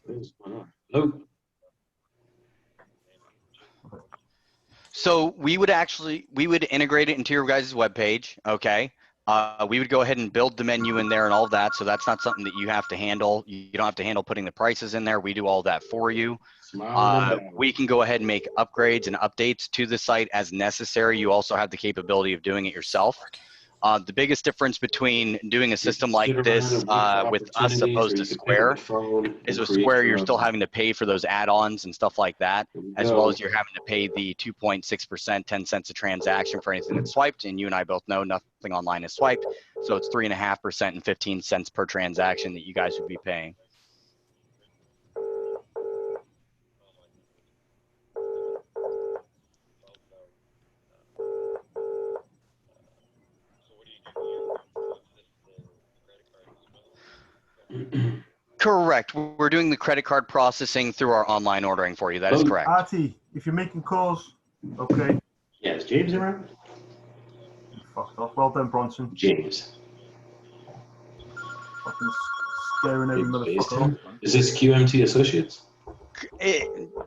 Hello. So we would integrate it into your guys' webpage, okay? We would go ahead and build the menu in there and all of that, so that's not something that you have to handle. You don't have to handle putting the prices in there. We do all that for you. We can go ahead and make upgrades and updates to the site as necessary. You also have the capability of doing it yourself. The biggest difference between doing a system like this with us opposed to Square is with Square, you're still having to pay for those add-ons and stuff like that, as well as you're having to pay the 2.6%, 10 cents a transaction for anything that's swiped. And you and I both know nothing online is swiped. So it's 3.5% and 15 cents per transaction that you guys would be paying. Correct. We're doing the credit card processing through our online ordering for you. That is correct. Artie, if you're making calls, okay. Yeah, is James around? Fucked off. Well done, Bronson. James. Fucking scaring every motherfucker. Is this QMT Associates?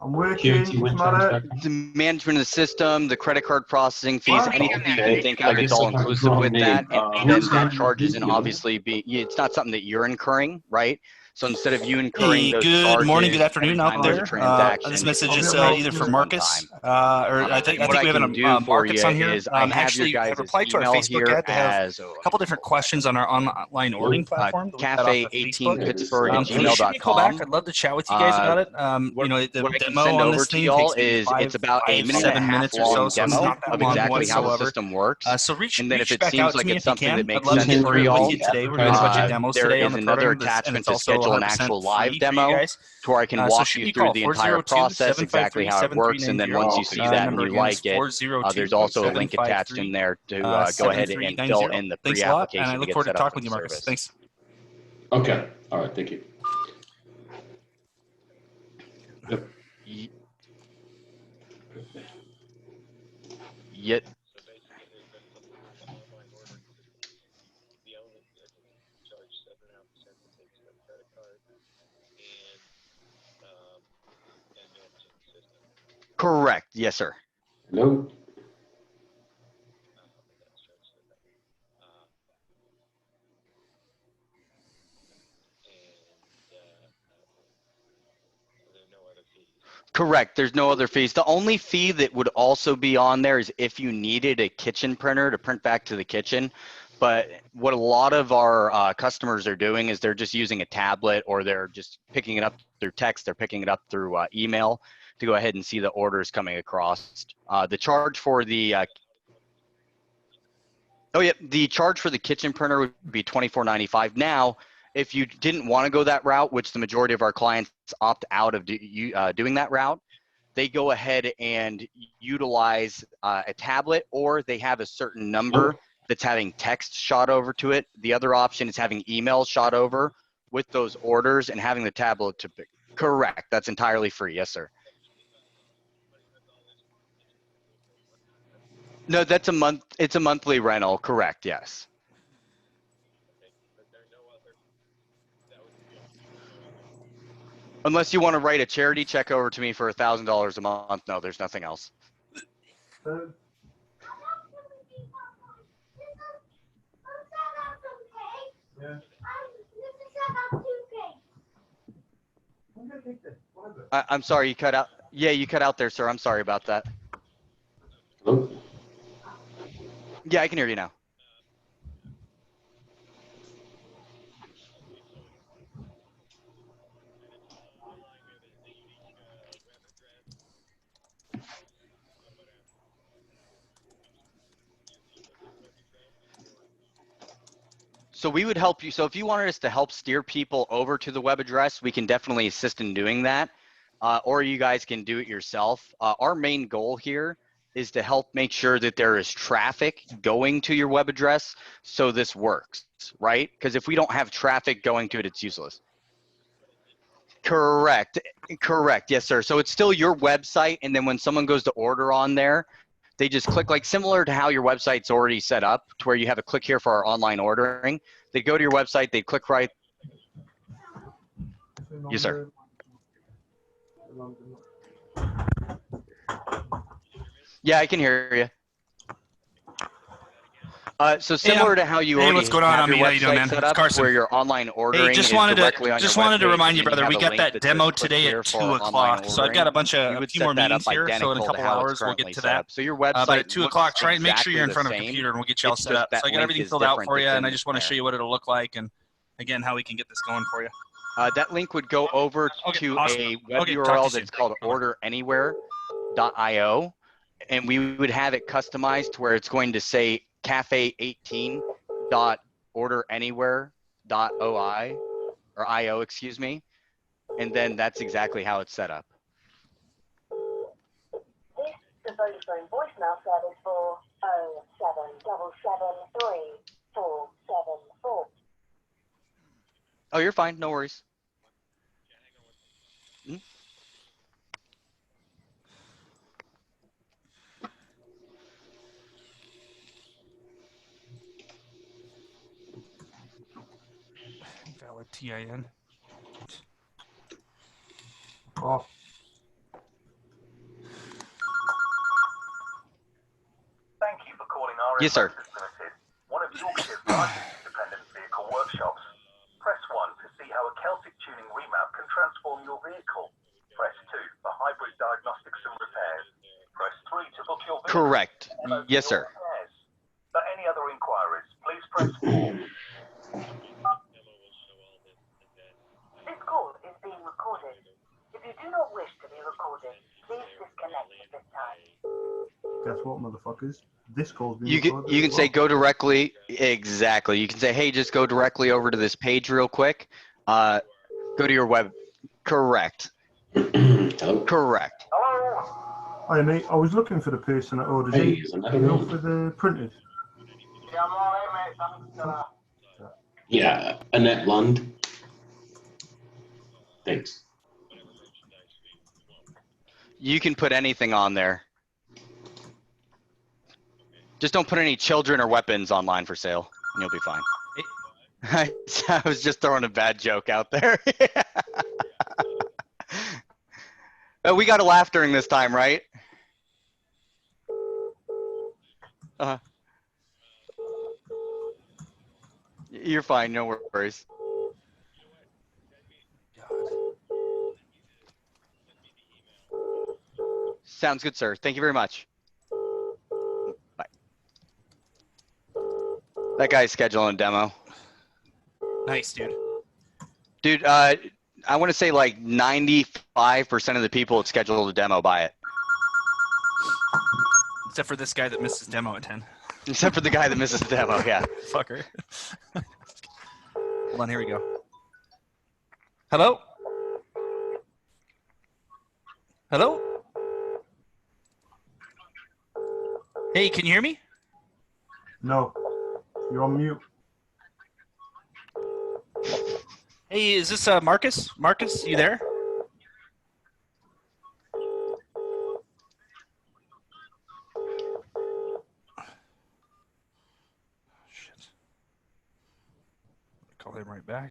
I'm working. The management of the system, the credit card processing fees, anything that you can think of, it's all inclusive with that. And then that charge isn't obviously it's not something that you're incurring, right? So instead of you incurring those charges, good morning, good afternoon out there. This message is either for Marcus or I think we have a Marcus on here. Actually, I replied to our Facebook ad to have a couple different questions on our online ordering platform. Cafe18pittsburgh@gmail.com. I'd love to chat with you guys about it. You know, the demo on this thing takes it's about a 7 minutes or so, so it's not that of long exactly how the whatsoever. system works. So reach and then if it back seems out like to me it's if you something can. that makes I'd love to sense get for through y'all, with you today. We're doing a bunch of demos there today on is the another program, attachment and to it's also schedule an 100% actual free live for demo you guys. to where I can walk you through the entire process, exactly how it works, and then once you see that and you like it, there's also a link attached in there to go ahead and fill in the free application and I look forward to talking with you, Marcus. Thanks. Okay. All right. Thank you. Yep. Yet. Correct. Yes, sir. Hello. Correct. There's no other fees. The only fee that would also be on there is if you needed a kitchen printer to print back to the kitchen. But what a lot of our customers are doing is they're just using a tablet, or they're just picking it up through text. They're picking it up through email to go ahead and see the orders coming across. The charge for the the charge for the kitchen printer would be $24.95. Now, if you didn't want to go that route, which the majority of our clients opt out of doing that route, they go ahead and utilize a tablet, or they have a certain number that's having text shot over to it. The other option is having emails shot over with those orders and having the tablet to pick. Correct. That's entirely free. Yes, sir. No, that's a month. It's a monthly rental. Correct. Yes. Unless you want to write a charity check over to me for $1,000 a month. No, there's nothing else. I'm sorry, you cut out. Yeah, you cut out there, sir. I'm sorry about that. Hello? Yeah, I can hear you now. So we would help you. So if you wanted us to help steer people over to the web address, we can definitely assist in doing that. Or you guys can do it yourself. Our main goal here is to help make sure that there is traffic going to your web address so this works, right? Because if we don't have traffic going to it, it's useless. Correct. Correct. Yes, sir. So it's still your website, and then when someone goes to order on there, they just click, like similar to how your website's already set up, to where you have a click here for our online ordering. They go to your website, they click right. Yes, sir. Yeah, I can hear you. So similar to how you already what's going on? have your How you doing, website man? set It's up, Carson. where your online ordering just is wanted directly on your just wanted to webpage, remind and you, then brother, have we a got link that that demo says click today here at for 2 online o'clock. So I've got a bunch ordering. of We a would few set more that up meetings here. So in a identical to couple how it's hours, we'll get currently to set that. up. So your But website at 2 looks o'clock, try and make sure exactly you're in the front of a same. computer, and we'll get you all It's set just up. that So I got link everything is filled out different for you, that's and I in just want to show there. you what it'll look like, and again, how we can get this going for you. That link would go over to awesome. a web Okay, talk to you URL soon. that's called orderanywhere.io, and we would have it customized to where it's going to say cafe18.orderanywhere.oi or io, excuse me, and then that's exactly how it's set up. This is the Vodafone voicemail service for 077734474. Oh, you're fine. No worries. Valid TIN. Oh. Thank you for calling RM Yes, sir. Motors Limited, one of Yorkshire's largest independent vehicle workshops. Press 1 to see how a Celtic tuning remap can transform your vehicle. Press 2 for hybrid diagnostics and repairs. Press 3 to book your vehicle. Correct. Yes, sir. Repairs. For any other inquiries, please press 4. This call is being recorded. If you do not wish to be recorded, please disconnect at this time. Guess what, motherfuckers? This call's being You recorded. can say go directly. Exactly. You can say, hey, just go directly over to this page real quick. Go to your web. Correct. Hello? Correct. Hello? Hi, mate. I was looking for the person that ordered Hey, it. is another You know, one? for the printers. Yeah, I'm all right, mate. Yeah, Annette Lund. Thanks. You can put anything on there. Just don't put any children or weapons online for sale, and you'll be fine. I was just throwing a bad joke out there. We got to laugh during this time, right? You're fine. No worries. Sounds good, sir. Thank you very much. Bye. That guy's scheduling a demo. Nice, dude. Dude, I want to say like 95% of the people that scheduled a demo buy it. Except for this guy that missed his demo at 10. Except for the guy that misses the demo, yeah. Fucker. Hold on, here we go. Hello? Hello? Hey, can you hear me? No. You're on mute. Hey, is this Marcus? Marcus, you there? Shit. Call him right back.